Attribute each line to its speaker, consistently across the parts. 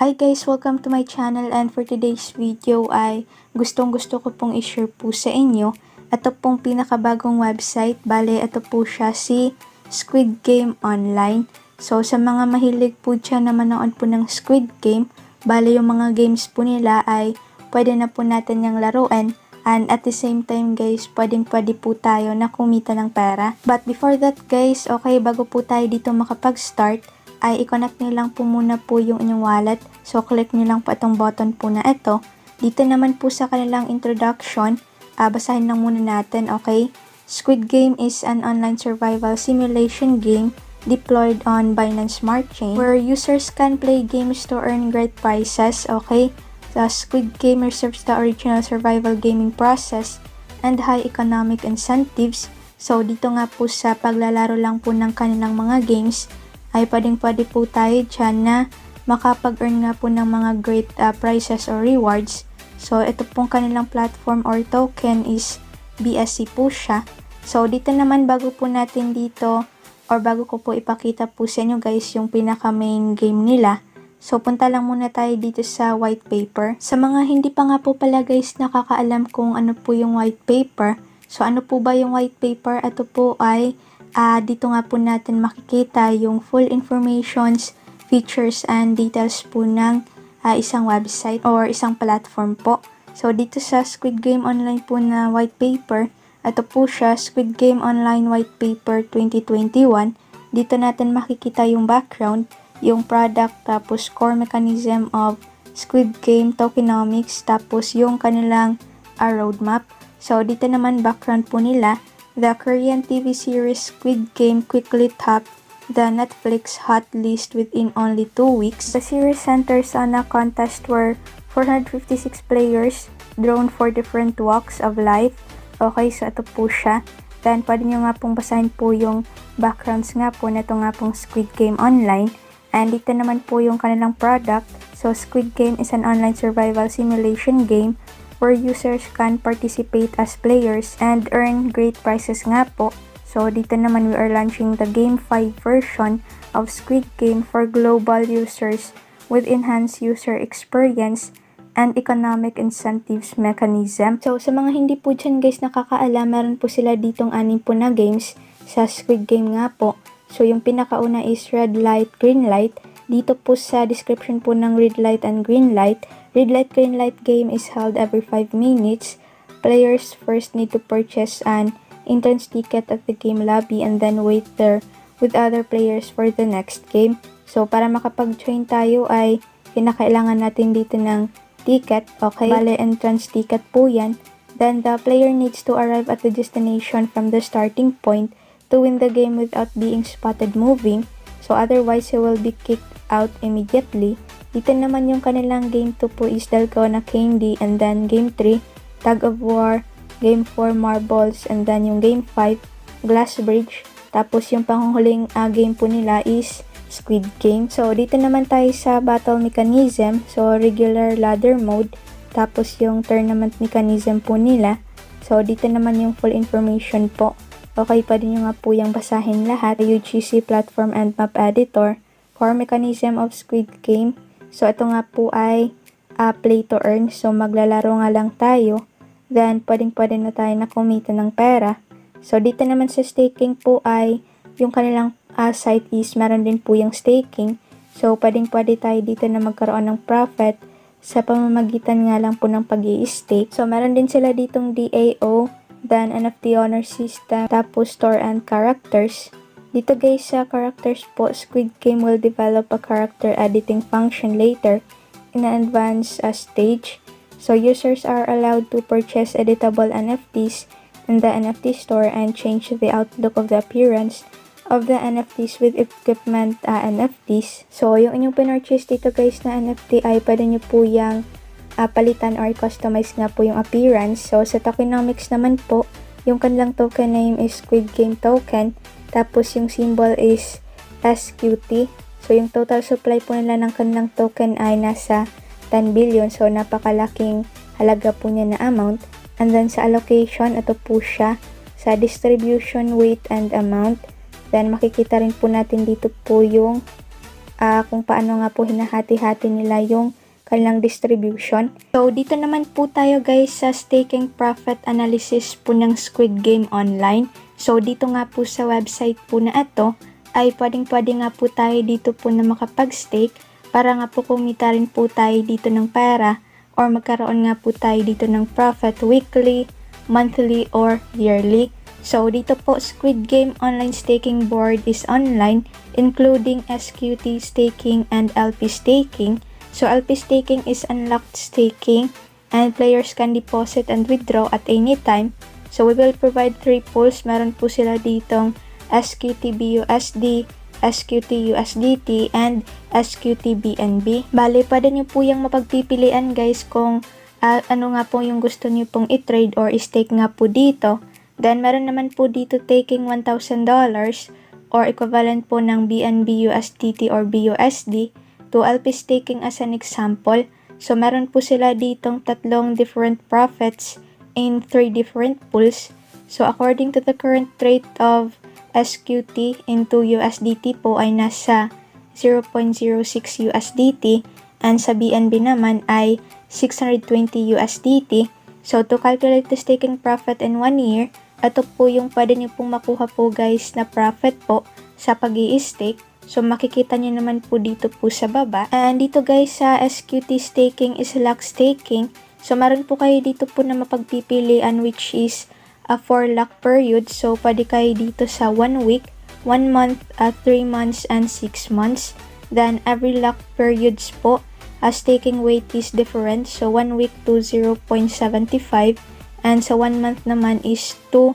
Speaker 1: Hi guys! Welcome to my channel, and for today's video ay gustong-gusto ko pong i-share po sa inyo. Ito pong pinakabagong website. Bale, ito po siya si Squid Game Online. So sa mga mahilig po dyan na manood po ng Squid Game, bale yung mga games po nila ay pwede na po natin yung laruin. And at the same time guys, pwede po tayo na kumita ng pera. But before that guys, okay, bago po tayo dito makapag-start, ay i-connect nyo lang po muna po yung inyong wallet. So, click nyo lang po itong button po na ito. Dito naman po sa kanilang introduction, basahin lang muna natin, okay? Squid Game is an online survival simulation game deployed on Binance Smart Chain where users can play games to earn great prizes, okay? The Squid Game reserves the original survival gaming process and high economic incentives. So, dito nga po sa paglalaro lang po ng kanilang mga games, ay pwede po tayo dyan na makapag-earn nga po ng mga great prizes or rewards. So, ito pong kanilang platform or token is BSC po siya. So, dito naman bago po natin dito or bago ko po ipakita po sa inyo guys yung pinaka main game nila. So, punta lang muna tayo dito sa white paper. Sa mga hindi pa nga po pala guys nakakaalam kung ano po yung white paper. So, ano po ba yung white paper? Ito po ay dito nga po natin makikita yung full informations, features, and details po ng isang website or isang platform po. So, dito sa Squid Game Online po na white paper, ito po siya, Squid Game Online White Paper 2021. Dito natin makikita yung background, yung product, tapos core mechanism of Squid Game tokenomics, tapos yung kanilang roadmap. So, dito naman background po nila. The Korean TV series Squid Game quickly topped the Netflix hot list within only 2 weeks. The series centers on a contest where 456 players drawn for different walks of life. Okay, so ito po siya. Then, pwede nyo nga pong basahin po yung backgrounds nga po na ito nga pong Squid Game Online. And dito naman po yung kanilang product. So, Squid Game is an online survival simulation game where users can participate as players and earn great prizes nga po. So, dito naman we are launching the Game 5 version of Squid Game for global users with enhanced user experience and economic incentives mechanism. So, sa mga hindi po dyan guys nakakaalam, meron po sila ditong 6 po na games sa Squid Game nga po. So, yung pinakauna is Red Light, Green Light. Dito po sa description po ng Red Light and Green Light, Red Light, Green Light game is held every 5 minutes. Players first need to purchase an entrance ticket at the game lobby and then wait there with other players for the next game. So, para makapag-join tayo ay kinakailangan natin dito ng ticket. Okay, bale entrance ticket po yan. Then, the player needs to arrive at the destination from the starting point to win the game without being spotted moving. So, otherwise, he will be kicked out immediately. Dito naman yung kanilang game 2 po is Dalgona Candy, and then game 3, Tug of War, game 4, Marbles, and then yung game 5, Glass Bridge. Tapos yung panghuling game po nila is Squid Game. So, dito naman tayo sa battle mechanism. So, regular ladder mode. Tapos yung tournament mechanism po nila. So, dito naman yung full information po. Okay, pwede nyo nga po yung basahin lahat. UGC Platform and Map Editor. Core mechanism of Squid Game. So, ito nga po ay play to earn. So, maglalaro nga lang tayo. Then, pwede na tayo na kumita ng pera. So, dito naman sa staking po ay yung kanilang site is meron din po yung staking. So, pwede tayo dito na magkaroon ng profit sa pamamagitan nga lang po ng pag-i-stake. So, meron din sila ditong DAO, then NFT owner system, tapos store and characters. Dito guys sa characters po, Squid Game will develop a character editing function later in an advanced stage. So users are allowed to purchase editable NFTs in the NFT store and change the outlook of the appearance of the NFTs with equipment NFTs. So yung inyong pinurchase dito guys na NFT ay pwede nyo po yung palitan or customize nga po yung appearance. So sa tokenomics naman po, yung kanilang token name is Squid Game Token. Tapos yung symbol is SQT. So yung total supply po nila ng kanilang token ay nasa 10 billion. So napakalaking halaga po niya na amount. And then sa allocation, ito po siya. Sa distribution, weight, and amount. Then makikita rin po natin dito po yung kung paano nga po hinahati-hati nila yung kanilang distribution. So, dito naman po tayo guys sa staking profit analysis po ng Squid Game Online. So, dito nga po sa website po na ito, ay pwedeng-pwede nga po tayo dito po na makapag-stake para nga po kumita rin po tayo dito ng pera or magkaroon nga po tayo dito ng profit weekly, monthly, or yearly. So, dito po, Squid Game Online Staking Board is online, including SQT staking and LP staking. So, LP staking is unlocked staking, and players can deposit and withdraw at any time. So, we will provide 3 pools. Meron po sila ditong SQT BUSD, SQT USDT, and SQT BNB. Bale, pwede nyo po yung mapagpipilian guys kung ano nga po yung gusto nyo pong i-trade or i-stake nga po dito. Then, meron naman po dito taking $1,000 or equivalent po ng BNB USDT or BUSD to LP staking as an example. So, meron po sila ditong 3 different profits in 3 different pools. So, according to the current rate of SQT into USDT po ay nasa 0.06 USDT and sa BNB naman ay 620 USDT. So, to calculate the staking profit in 1 year, ito po yung pwede nyo pong makuha po guys na profit po sa pag-i-stake. So, makikita nyo naman po dito po sa baba. And dito guys sa SQT staking is lock staking. So, meron po kayo dito po na mapagpipilian which is a 4 lock period. So, pwede kayo dito sa 1 week, 1 month, 3 months, and 6 months. Then, every lock periods po, staking weight is different. So, 1 week to 0.75. And sa 1 month naman is to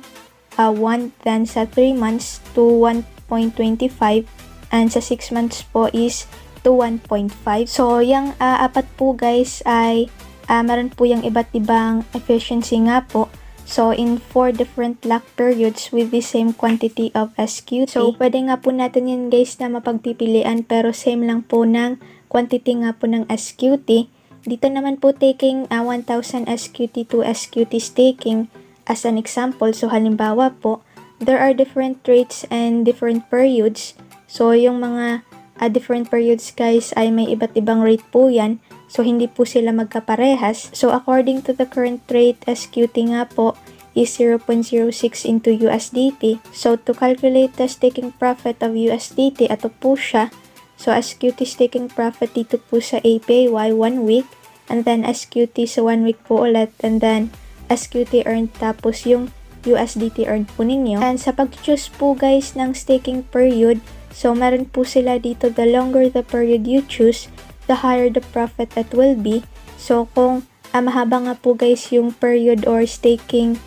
Speaker 1: 1, then sa 3 months to 1.25, and sa 6 months po is to 1.5. So, yung apat po guys ay meron po yung iba't ibang efficiency nga po. So, in 4 different lock periods with the same quantity of SQT. So, pwede nga po natin yun guys na mapagpipilian pero same lang po ng quantity nga po ng SQT. Dito naman po taking 1,000 SQT to SQT staking as an example. So, halimbawa po, there are different rates and different periods. So, yung mga different periods guys ay may iba't ibang rate po yan. So, hindi po sila magkaparehas. So, according to the current rate, SQT nga po is 0.06 into USDT. So, to calculate the staking profit of USDT, ito po siya. So, SQT staking profit dito po sa APY 1 week. And then, SQT sa 1 week po ulit. And then, SQT earned tapos yung USDT earned po ninyo. And sa pag-choose po guys ng staking period, so meron po sila dito, the longer the period you choose, the higher the profit that will be. So, kung mahaba nga po guys yung period or staking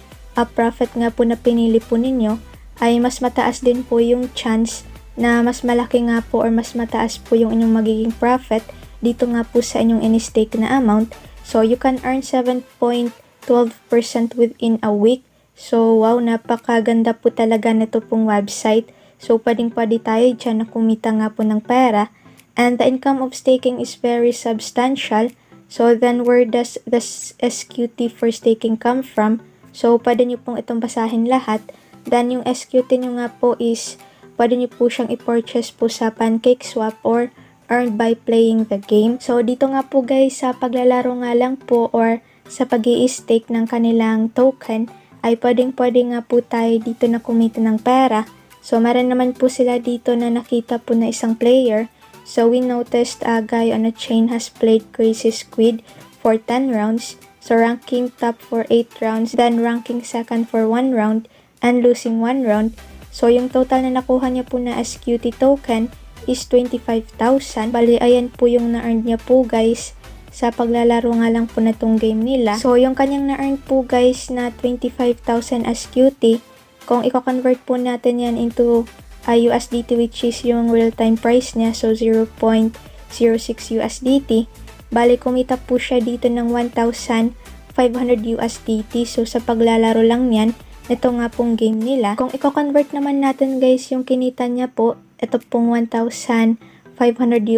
Speaker 1: profit nga po na pinili po ninyo, ay mas mataas din po yung chance na mas malaki nga po or mas mataas po yung inyong magiging profit dito nga po sa inyong in-stake na amount. So, you can earn 7.12% within a week. So, wow, napakaganda po talaga nito pong website. So, pwedeng-pwede tayo dyan na kumita nga po ng pera. And the income of staking is very substantial. So, then where does the SQT for staking come from? So, pwede nyo pong itong basahin lahat. Then, yung SQT nyo nga po is, pwede nyo po siyang i-purchase po sa PancakeSwap or earned by playing the game. So, dito nga po guys, sa paglalaro nga lang po or sa pag-i-stake ng kanilang token, ay pwedeng-pwede nga po tayo dito na kumita ng pera. So, meron naman po sila dito na nakita po na isang player. So, we noticed a guy on a chain has played Crazy Squid for 10 rounds. So, ranking top for 8 rounds, then ranking second for 1 round, and losing 1 round. So, yung total na nakuha niya po na SQT token is 25,000. Bali, ayan po yung na-earn niya po guys sa paglalaro nga lang po na tong game nila. So, yung kanyang na-earn po guys na 25,000 SQT, kung i-convert po natin yan into USDT which is yung real-time price niya, so 0.06 USDT, bali kumita po siya dito ng 1,500 USDT. So, sa paglalaro lang yan, ito nga pong game nila. Kung i-convert naman natin guys yung kinita niya po, ito pong 1,500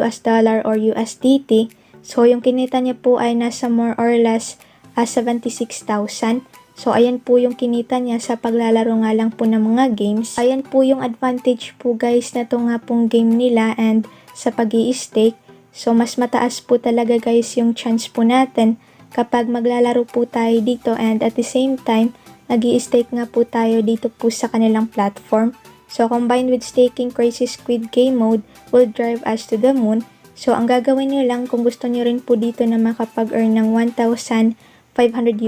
Speaker 1: US dollar or USDT. So, yung kinita niya po ay nasa more or less 76,000. So, ayan po yung kinita niya sa paglalaro nga lang po ng mga games. Ayan po yung advantage po guys na to nga pong game nila and sa pag-i-stake. So, mas mataas po talaga guys yung chance po natin kapag maglalaro po tayo dito and at the same time, nag-i-stake nga po tayo dito po sa kanilang platform. So, combined with staking, Crazy Squid Game mode will drive us to the moon. So, ang gagawin nyo lang kung gusto nyo rin po dito na makapag-earn ng 1,500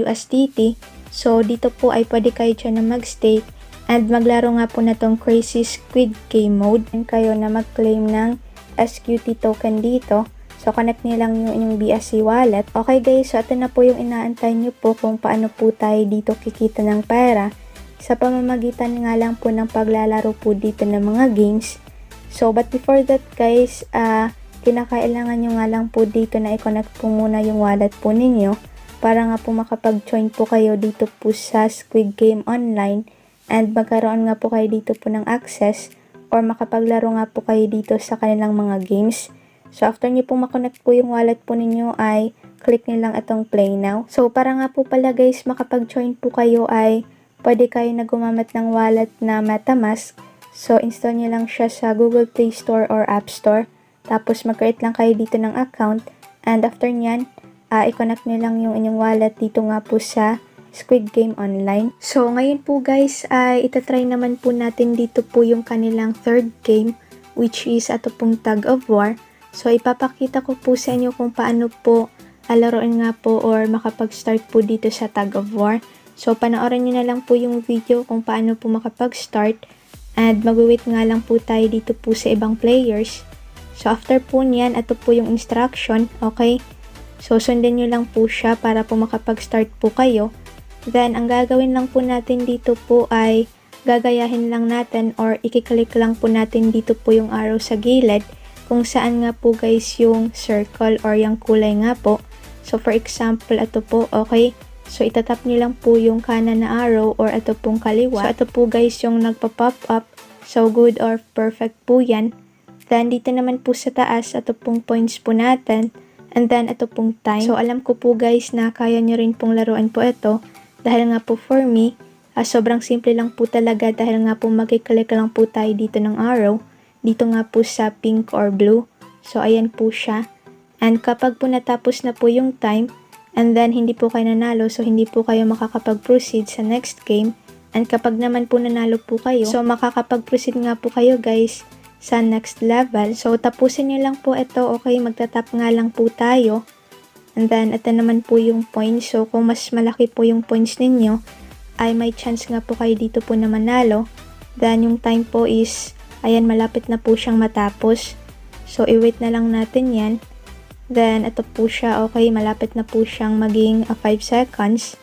Speaker 1: USDT. So, dito po ay pwede kayo dyan na mag-stake and maglaro nga po na tong Crazy Squid Game mode. And kayo na mag-claim ng SQT token dito. So, connect nyo lang yung inyong BSC wallet. Okay guys, so ito na po yung inaantay nyo po kung paano po tayo dito kikita ng pera. Sa pamamagitan nga lang po ng paglalaro po dito ng mga games. So, but before that guys, kinakailangan nyo nga lang po dito na i-connect po muna yung wallet po ninyo para nga po makapag-join po kayo dito po sa Squid Game Online and magkaroon nga po kayo dito po ng access or makapaglaro nga po kayo dito sa kanilang mga games. So, after nyo po makonect po yung wallet po ninyo ay click nyo lang itong play now. So, para nga po pala guys makapag-join po kayo ay pwede kayo na gumamit ng wallet na MetaMask. So, install nyo lang siya sa Google Play Store or App Store. Tapos, mag-create lang kayo dito ng account. And after nyan, i-connect nyo lang yung inyong wallet dito nga po sa Squid Game Online. So, ngayon po guys, ay itatry naman po natin dito po yung kanilang third game, which is ito pong Tug of War. So, ipapakita ko po sa inyo kung paano po laruin nga po or makapag-start po dito sa Tug of War. So, panoorin nyo na lang po yung video kung paano po makapag-start and mag-wait nga lang po tayo dito po sa ibang players. So, after po niyan, ito po yung instruction, okay? So, sundin nyo lang po siya para po makapag-start po kayo. Then, ang gagawin lang po natin dito po ay gagayahin lang natin or ikiklik lang po natin dito po yung arrow sa gilid kung saan nga po guys yung circle or yung kulay nga po. So, for example, ito po, okay? So, itatap nyo lang po yung kanan na arrow or ito pong kaliwa. So, ito po guys yung nagpa-pop up. So, good or perfect po yan. Then, dito naman po sa taas, ito pong points po natin. And then, ito pong time. So, alam ko po guys na kaya nyo rin pong laruan po ito. Dahil nga po for me, sobrang simple lang po talaga dahil nga po magkiklik lang po tayo dito ng arrow. Dito nga po sa pink or blue. So, ayan po siya. And kapag po natapos na po yung time, and then, hindi po kayo nanalo, so hindi po kayo makakapag-proceed sa next game. And kapag naman po nanalo po kayo, so makakapag-proceed nga po kayo guys sa next level. So, tapusin nyo lang po ito, okay? Magtatap nga lang po tayo. And then, ito naman po yung points. So, kung mas malaki po yung points ninyo, ay may chance nga po kayo dito po na manalo. Then, yung time po is, ayan, malapit na po siyang matapos. So, i-wait na lang natin yan. Then, ito po siya, okay, malapit na po siyang maging 5 seconds.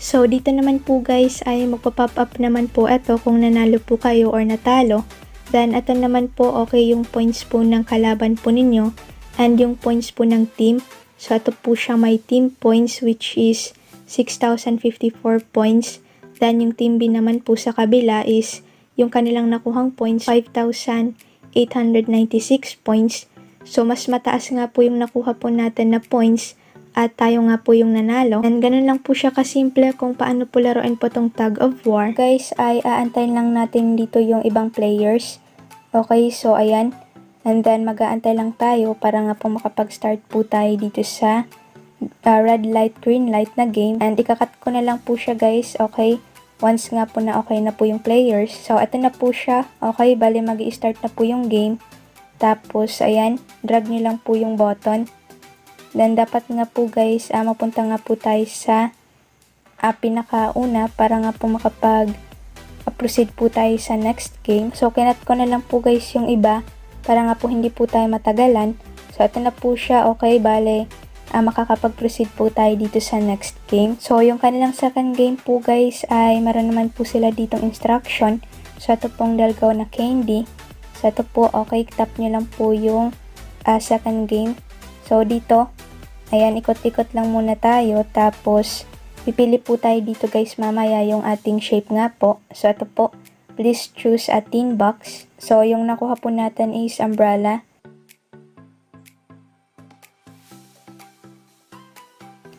Speaker 1: So, dito naman po guys ay magpa-pop up naman po ito kung nanalo po kayo or natalo. Then, ito naman po, okay, yung points po ng kalaban po ninyo and yung points po ng team. So, ito po siya may team points which is 6,054 points. Then, yung team B naman po sa kabila is yung kanilang nakuhang points, 5,896 points. So, mas mataas nga po yung nakuha po natin na points at tayo nga po yung nanalo. And ganun lang po siya kasimple kung paano po laruin po tong Tug of War. Guys, ay aantayin lang natin dito yung ibang players. Okay, so ayan. And then, mag-aantay lang tayo para nga po makapag-start po tayo dito sa red light, green light na game. And ikakat ko na lang po siya guys, okay? Once nga po na okay na po yung players. So, ito na po siya. Okay, bali mag-i-start na po yung game. Tapos, ayan, drag nyo lang po yung button. Then, dapat nga po guys, mapunta nga po tayo sa pinakauna para nga po makapag-proceed po tayo sa next game. So, kinat ko na lang po guys yung iba para nga po hindi po tayo matagalan. So, ito na po siya. Okay, bali, makakapag-proceed po tayo dito sa next game. So, yung kanilang second game po guys ay meron naman po sila ditong instruction. So, ito pong dalgaw na candy. So, ito po, okay, tap nyo lang po yung second game. So, dito, ayan, ikot-ikot lang muna tayo. Tapos, pipili po tayo dito guys mamaya yung ating shape nga po. So, ito po, please choose a tin box. So, yung nakuha po natin is umbrella.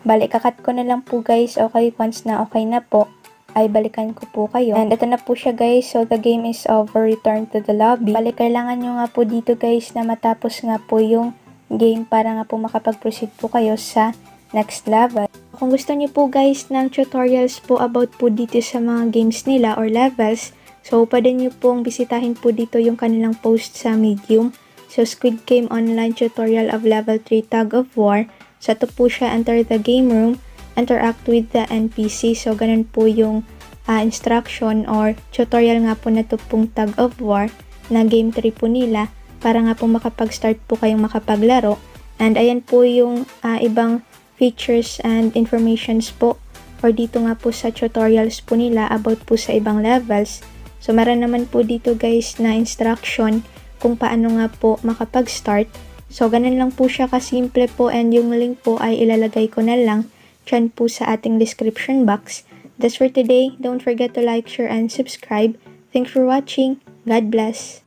Speaker 1: Bali, kakat ko na lang po guys. Okay, once na okay na po, ay balikan ko po kayo. And ito na po siya guys. So, the game is over. Return to the lobby. Bali, kailangan nyo nga po dito guys na matapos nga po yung game para nga po makapag-proceed po kayo sa next level. Kung gusto niyo po guys ng tutorials po about po dito sa mga games nila or levels, so pwede niyo pong bisitahin po dito yung kanilang post sa Medium. So, Squid Game Online Tutorial of Level 3 Tug of War. So, ito po siya, enter the game room, interact with the NPC. So, ganun po yung instruction or tutorial nga po na ito pong Tug of War na game 3 po nila para nga po makapag-start po kayong makapaglaro. And ayan po yung ibang features and informations po or dito nga po sa tutorials po nila about po sa ibang levels. So, meron naman po dito guys na instruction kung paano nga po makapag-start. So, ganun lang po siya kasimple po and yung link po ay ilalagay ko na lang dyan po sa ating description box. That's for today. Don't forget to like, share, and subscribe. Thanks for watching. God bless.